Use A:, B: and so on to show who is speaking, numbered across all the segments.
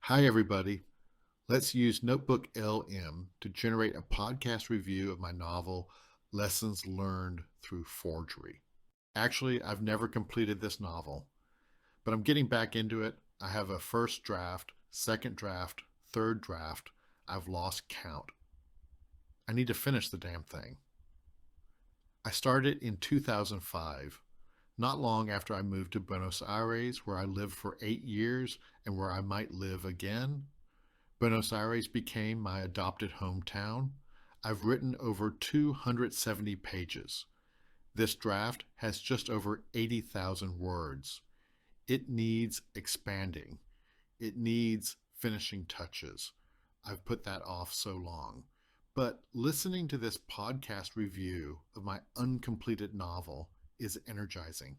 A: Hi, everybody. Let's use Notebook LM to generate a podcast review of my novel, Lessons Learned Through Forgery. Actually, I've never completed this novel, but I'm getting back into it. I have a first draft, second draft, third draft. I've lost count. I need to finish the damn thing. I started in 2005, not long after I moved to Buenos Aires, where I lived for 8 years and where I might live again. Buenos Aires became my adopted hometown. I've written over 270 pages. This draft has just over 80,000 words. It needs expanding. It needs finishing touches. I've put that off so long. But listening to this podcast review of my uncompleted novel is energizing.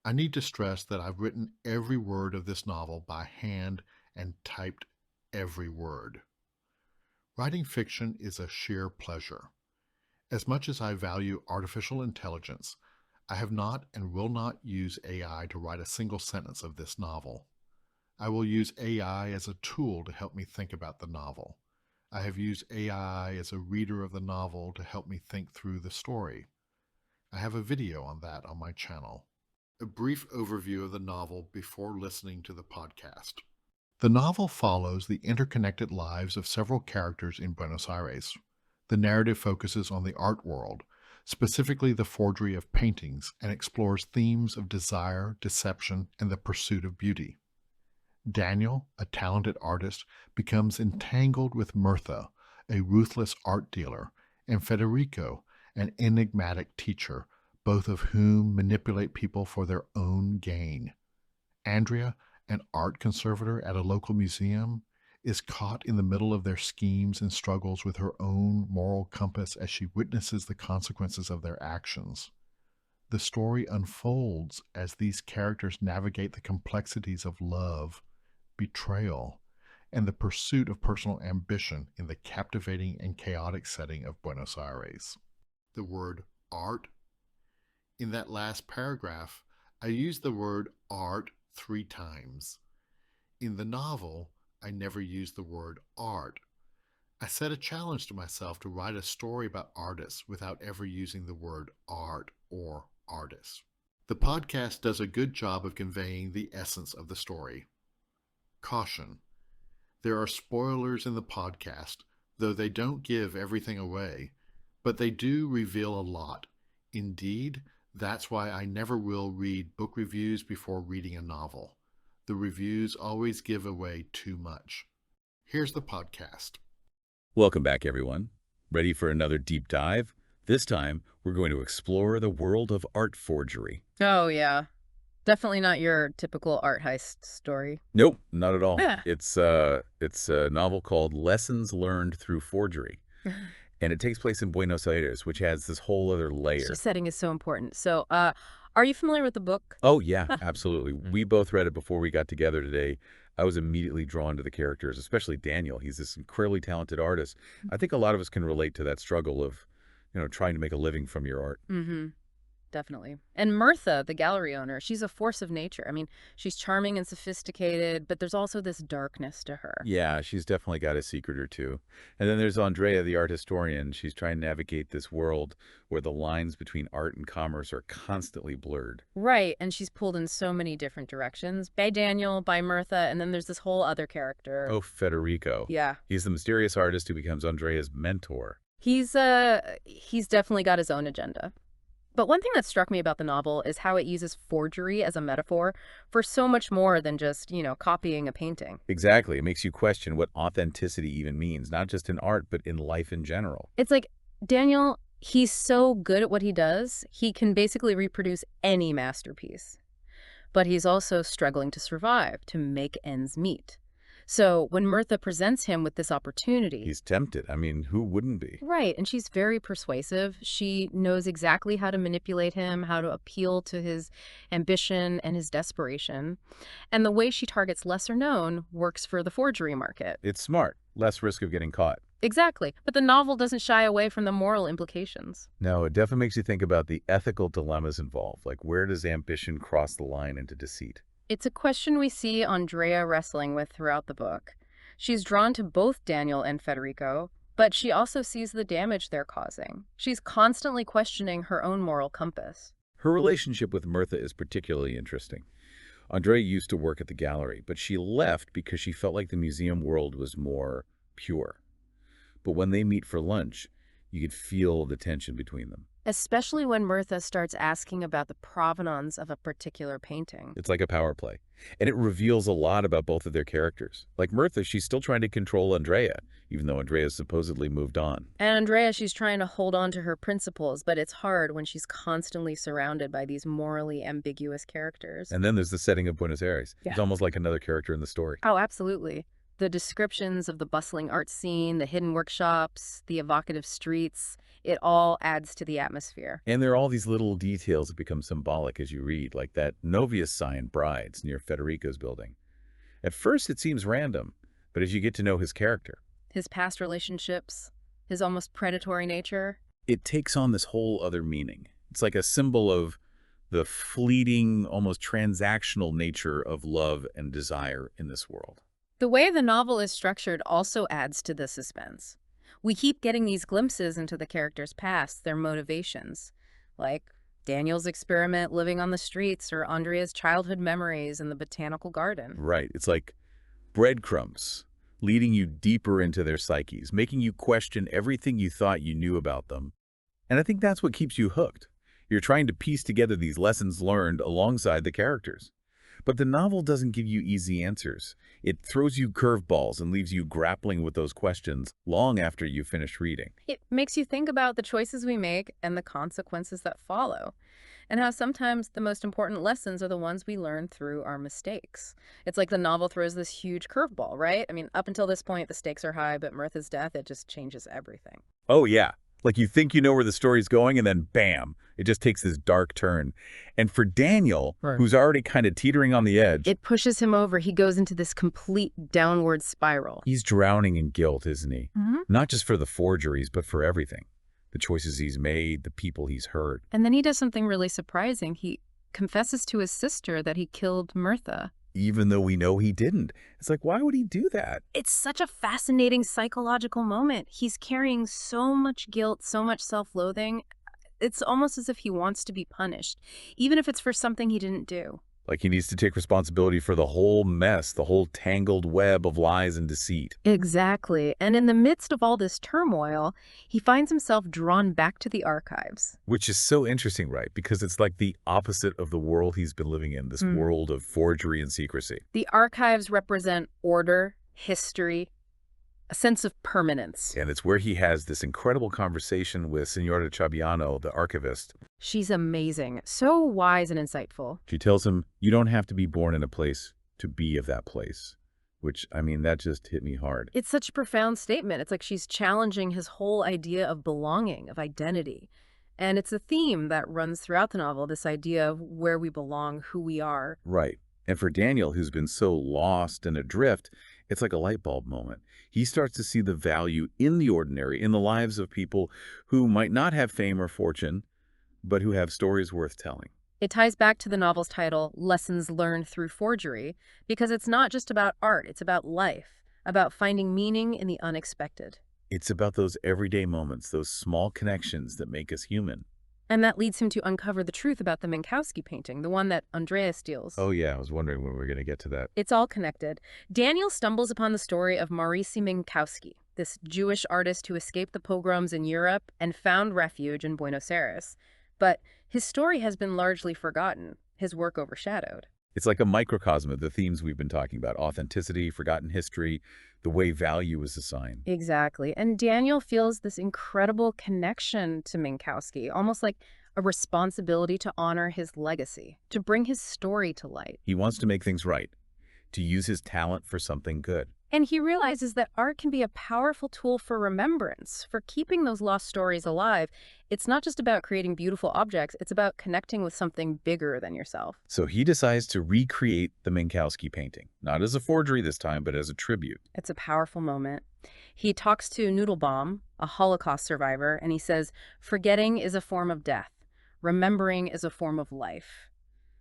A: I need to stress that I've written every word of this novel by hand and typed every word. Writing fiction is a sheer pleasure. As much as I value artificial intelligence, I have not and will not use AI to write a single sentence of this novel. I will use AI as a tool to help me think about the novel. I have used AI as a reader of the novel to help me think through the story. I have a video on that on my channel. A brief overview of the novel before listening to the podcast. The novel follows the interconnected lives of several characters in Buenos Aires. The narrative focuses on the art world, specifically the forgery of paintings, and explores themes of desire, deception, and the pursuit of beauty. Daniel, a talented artist, becomes entangled with Mirtha, a ruthless art dealer, and Federico, an enigmatic teacher, both of whom manipulate people for their own gain. Andrea, an art conservator at a local museum, is caught in the middle of their schemes and struggles with her own moral compass as she witnesses the consequences of their actions. The story unfolds as these characters navigate the complexities of love, betrayal, and the pursuit of personal ambition in the captivating and chaotic setting of Buenos Aires. The word art. In that last paragraph, I used the word art 3 times. In the novel, I never used the word art. I set a challenge to myself to write a story about artists without ever using the word art or artist. The podcast does a good job of conveying the essence of the story. Caution. There are spoilers in the podcast, though they don't give everything away, but they do reveal a lot. Indeed, that's why I never will read book reviews before reading a novel. The reviews always give away too much. Here's the podcast.
B: Welcome back, everyone. Ready for another deep dive? This time, we're going to explore the world of art forgery.
C: Oh, yeah. Definitely not your typical art heist story.
B: Nope, not at all.
C: Yeah.
B: It's a novel called Lessons Learned Through Forgery, and it takes place in Buenos Aires, which has this whole other
C: The
B: layer.
C: setting is so important. So, are you familiar with the book?
B: Oh, yeah, absolutely. We both read it before we got together today. I was immediately drawn to the characters, especially Daniel. He's this incredibly talented artist. I think a lot of us can relate to that struggle of, trying to make a living from your art.
C: Mm-hmm. Definitely. And Mirtha, the gallery owner, she's a force of nature. I mean, she's charming and sophisticated, but there's also this darkness to her.
B: Yeah, she's definitely got a secret or two. And then there's Andrea, the art historian. She's trying to navigate this world where the lines between art and commerce are constantly blurred.
C: Right, and she's pulled in so many different directions. By Daniel, by Mirtha, and then there's this whole other character.
B: Oh, Federico.
C: Yeah.
B: He's the mysterious artist who becomes Andrea's mentor.
C: He's definitely got his own agenda. But one thing that struck me about the novel is how it uses forgery as a metaphor for so much more than just, copying a painting.
B: Exactly. It makes you question what authenticity even means, not just in art, but in life in general.
C: It's like Daniel, he's so good at what he does, he can basically reproduce any masterpiece. But he's also struggling to survive, to make ends meet. So when Mirtha presents him with this opportunity,
B: He's tempted. I mean, who wouldn't be?
C: right, and she's very persuasive. She knows exactly how to manipulate him, how to appeal to his ambition and his desperation. And the way she targets lesser known works for the forgery market.
B: It's smart. Less risk of getting caught.
C: Exactly. But the novel doesn't shy away from the moral implications.
B: No, it definitely makes you think about the ethical dilemmas involved. Like, where does ambition cross the line into deceit?
C: It's a question we see Andrea wrestling with throughout the book. She's drawn to both Daniel and Federico, but she also sees the damage they're causing. She's constantly questioning her own moral compass.
B: Her relationship with Mirtha is particularly interesting. Andrea used to work at the gallery, but she left because she felt like the museum world was more pure. But when they meet for lunch, you could feel the tension between them.
C: Especially when Mirtha starts asking about the provenance of a particular painting.
B: It's like a power play. And it reveals a lot about both of their characters. Like Mirtha, she's still trying to control Andrea, even though Andrea's supposedly moved on.
C: And Andrea, she's trying to hold on to her principles, but it's hard when she's constantly surrounded by these morally ambiguous characters.
B: And then there's the setting of Buenos Aires.
C: Yeah.
B: It's almost like another character in the story.
C: Oh, absolutely. The descriptions of the bustling art scene, the hidden workshops, the evocative streets, it all adds to the atmosphere.
B: And there are all these little details that become symbolic as you read, like that Novius sign, Brides, near Federico's building. At first it seems random, but as you get to know his character,
C: His past relationships, his almost predatory nature.
B: it takes on this whole other meaning. It's like a symbol of the fleeting, almost transactional nature of love and desire in this world.
C: The way the novel is structured also adds to the suspense. We keep getting these glimpses into the characters' past, their motivations, like Daniel's experiment living on the streets or Andrea's childhood memories in the botanical garden.
B: Right. It's like breadcrumbs leading you deeper into their psyches, making you question everything you thought you knew about them. And I think that's what keeps you hooked. You're trying to piece together these lessons learned alongside the characters. But the novel doesn't give you easy answers. It throws you curveballs and leaves you grappling with those questions long after you finish reading.
C: It makes you think about the choices we make and the consequences that follow, and how sometimes the most important lessons are the ones we learn through our mistakes. It's like the novel throws this huge curveball, right? I mean, up until this point, the stakes are high, but Mirtha's death, it just changes everything.
B: Oh, yeah. Like you think you know where the story's going, and then bam, it just takes this dark turn. And for Daniel,
C: Right.
B: who's already kind of teetering on the edge,
C: It pushes him over. He goes into this complete downward spiral.
B: he's drowning in guilt, isn't he? Not just for the forgeries, but for everything. The choices he's made, the people he's hurt.
C: And then he does something really surprising. He confesses to his sister that he killed Mirtha.
B: Even though we know he didn't. It's like, why would he do that?
C: It's such a fascinating psychological moment. He's carrying so much guilt, so much self-loathing. It's almost as if he wants to be punished, even if it's for something he didn't do.
B: Like he needs to take responsibility for the whole mess, the whole tangled web of lies and deceit.
C: Exactly. And in the midst of all this turmoil, he finds himself drawn back to the archives.
B: Which is so interesting, right? Because it's like the opposite of the world he's been living in, this world of forgery and secrecy.
C: The archives represent order, history, a sense of permanence.
B: And it's where he has this incredible conversation with Signora Chabiano, the archivist.
C: She's amazing, so wise and insightful.
B: She tells him, you don't have to be born in a place to be of that place. Which, I mean, that just hit me hard.
C: It's such a profound statement. It's like she's challenging his whole idea of belonging, of identity. And it's a theme that runs throughout the novel, this idea of where we belong, who we are.
B: Right. And for Daniel, who's been so lost and adrift, it's like a light bulb moment. He starts to see the value in the ordinary, in the lives of people who might not have fame or fortune, but who have stories worth telling.
C: It ties back to the novel's title, Lessons Learned Through Forgery, because it's not just about art, it's about life, about finding meaning in the unexpected.
B: It's about those everyday moments, those small connections that make us human.
C: And that leads him to uncover the truth about the Minkowski painting, the one that Andrea steals.
B: Oh yeah, I was wondering when we were going to get to that.
C: It's all connected. Daniel stumbles upon the story of Maurice Minkowski, this Jewish artist who escaped the pogroms in Europe and found refuge in Buenos Aires. But his story has been largely forgotten, his work overshadowed.
B: It's like a microcosm of the themes we've been talking about: authenticity, forgotten history, the way value is assigned.
C: Exactly. And Daniel feels this incredible connection to Minkowski, almost like a responsibility to honor his legacy, to bring his story to light.
B: He wants to make things right, to use his talent for something good.
C: And he realizes that art can be a powerful tool for remembrance, for keeping those lost stories alive. It's not just about creating beautiful objects, it's about connecting with something bigger than yourself.
B: So he decides to recreate the Minkowski painting, not as a forgery this time, but as a tribute.
C: It's a powerful moment. He talks to Noodlebaum, a Holocaust survivor, and he says, "Forgetting is a form of death. Remembering is a form of life."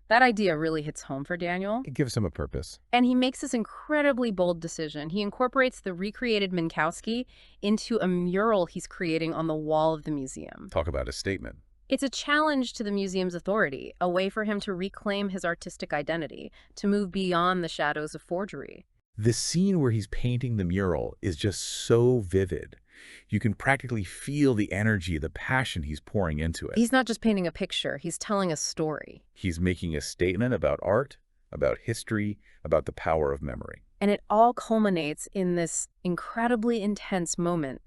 C: That idea really hits home for Daniel.
B: It gives him a purpose.
C: And he makes this incredibly bold decision. He incorporates the recreated Minkowski into a mural he's creating on the wall of the museum.
B: Talk about a statement.
C: It's a challenge to the museum's authority, a way for him to reclaim his artistic identity, to move beyond the shadows of forgery.
B: The scene where he's painting the mural is just so vivid. You can practically feel the energy, the passion he's pouring into it.
C: He's not just painting a picture, he's telling a story.
B: He's making a statement about art, about history, about the power of memory.
C: And it all culminates in this incredibly intense moment.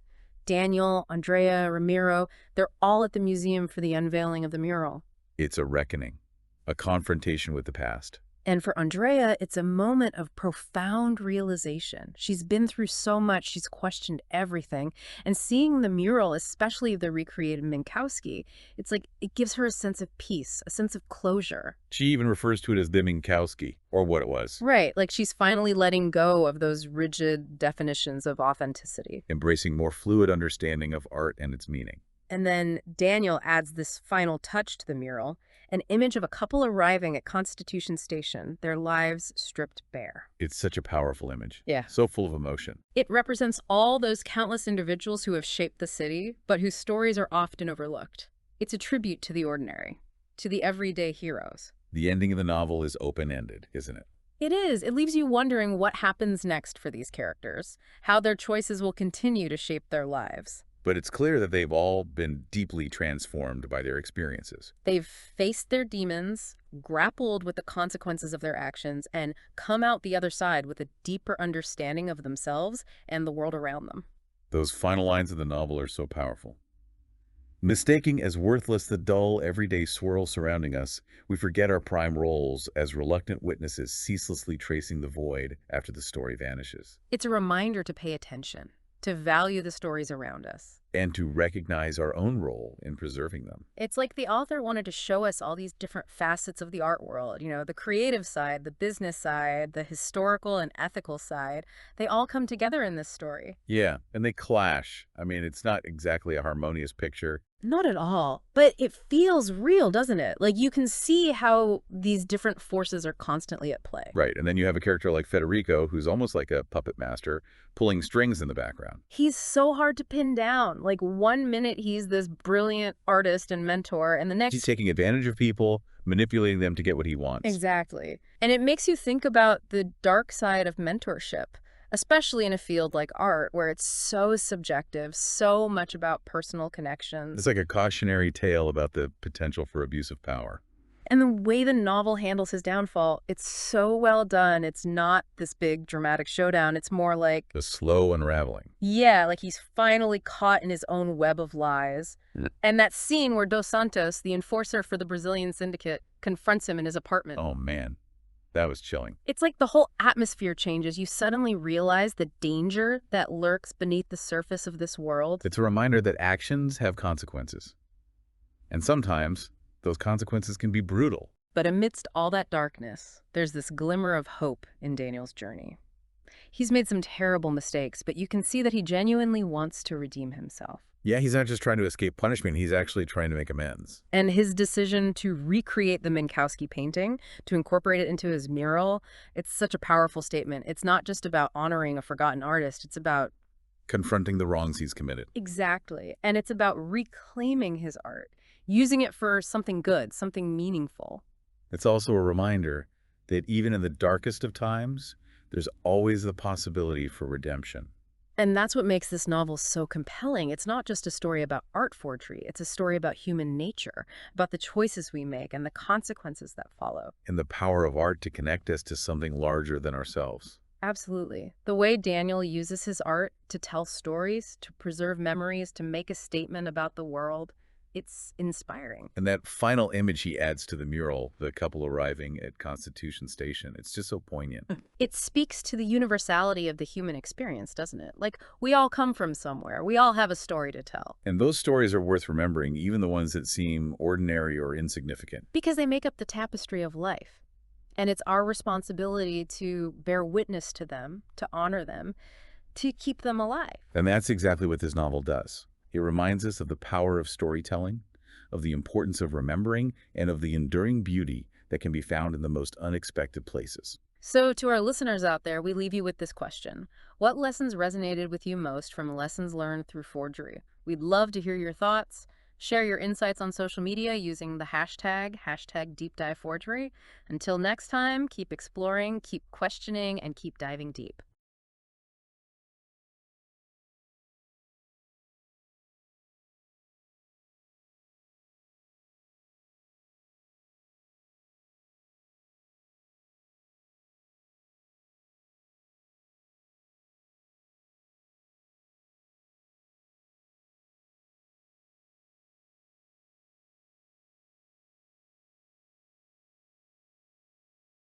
C: Daniel, Andrea, Ramiro, they're all at the museum for the unveiling of the mural.
B: It's a reckoning, a confrontation with the past.
C: And for Andrea, it's a moment of profound realization. She's been through so much, she's questioned everything. And seeing the mural, especially the recreated Minkowski, it's like it gives her a sense of peace, a sense of closure.
B: She even refers to it as the Minkowski, or what it was.
C: Right, like she's finally letting go of those rigid definitions of authenticity.
B: Embracing more fluid understanding of art and its meaning.
C: And then Daniel adds this final touch to the mural, an image of a couple arriving at Constitution Station, their lives stripped bare.
B: It's such a powerful image.
C: Yeah.
B: So full of emotion.
C: It represents all those countless individuals who have shaped the city, but whose stories are often overlooked. It's a tribute to the ordinary, to the everyday heroes.
B: The ending of the novel is open-ended, isn't it?
C: It is. It leaves you wondering what happens next for these characters, how their choices will continue to shape their lives.
B: But it's clear that they've all been deeply transformed by their experiences.
C: They've faced their demons, grappled with the consequences of their actions, and come out the other side with a deeper understanding of themselves and the world around them.
B: Those final lines of the novel are so powerful. Mistaking as worthless the dull, everyday swirl surrounding us, we forget our prime roles as reluctant witnesses ceaselessly tracing the void after the story vanishes.
C: It's a reminder to pay attention, to value the stories around us.
B: And to recognize our own role in preserving them.
C: It's like the author wanted to show us all these different facets of the art world, the creative side, the business side, the historical and ethical side. They all come together in this story.
B: Yeah, and they clash. I mean, it's not exactly a harmonious picture.
C: Not at all. But it feels real, doesn't it? Like you can see how these different forces are constantly at play.
B: Right, and then you have a character like Federico, who's almost like a puppet master, pulling strings in the background.
C: He's so hard to pin down. Like 1 minute he's this brilliant artist and mentor, and the next
B: He's taking advantage of people, manipulating them to get what he wants.
C: Exactly. And it makes you think about the dark side of mentorship, especially in a field like art where it's so subjective, so much about personal connections.
B: It's like a cautionary tale about the potential for abuse of power.
C: And the way the novel handles his downfall, it's so well done. It's not this big dramatic showdown. It's more like,
B: The slow unraveling.
C: yeah, like he's finally caught in his own web of lies. And that scene where Dos Santos, the enforcer for the Brazilian syndicate, confronts him in his apartment.
B: Oh, man. That was chilling.
C: It's like the whole atmosphere changes. You suddenly realize the danger that lurks beneath the surface of this world.
B: It's a reminder that actions have consequences. And sometimes those consequences can be brutal.
C: But amidst all that darkness, there's this glimmer of hope in Daniel's journey. He's made some terrible mistakes, but you can see that he genuinely wants to redeem himself.
B: Yeah, he's not just trying to escape punishment, he's actually trying to make amends.
C: And his decision to recreate the Minkowski painting, to incorporate it into his mural, it's such a powerful statement. It's not just about honoring a forgotten artist, it's about
B: Confronting the wrongs he's committed.
C: Exactly. And it's about reclaiming his art, using it for something good, something meaningful.
B: It's also a reminder that even in the darkest of times, there's always the possibility for redemption.
C: And that's what makes this novel so compelling. It's not just a story about art forgery. It's a story about human nature, about the choices we make and the consequences that follow.
B: And the power of art to connect us to something larger than ourselves.
C: Absolutely. The way Daniel uses his art to tell stories, to preserve memories, to make a statement about the world, it's inspiring.
B: And that final image he adds to the mural, the couple arriving at Constitution Station, it's just so poignant.
C: It speaks to the universality of the human experience, doesn't it? Like, we all come from somewhere. We all have a story to tell.
B: And those stories are worth remembering, even the ones that seem ordinary or insignificant.
C: Because they make up the tapestry of life. And it's our responsibility to bear witness to them, to honor them, to keep them alive.
B: And that's exactly what this novel does. It reminds us of the power of storytelling, of the importance of remembering, and of the enduring beauty that can be found in the most unexpected places.
C: So, to our listeners out there, we leave you with this question. What lessons resonated with you most from lessons learned through forgery? We'd love to hear your thoughts. Share your insights on social media using the hashtag DeepDiveForgery. Until next time, keep exploring, keep questioning, and keep diving deep.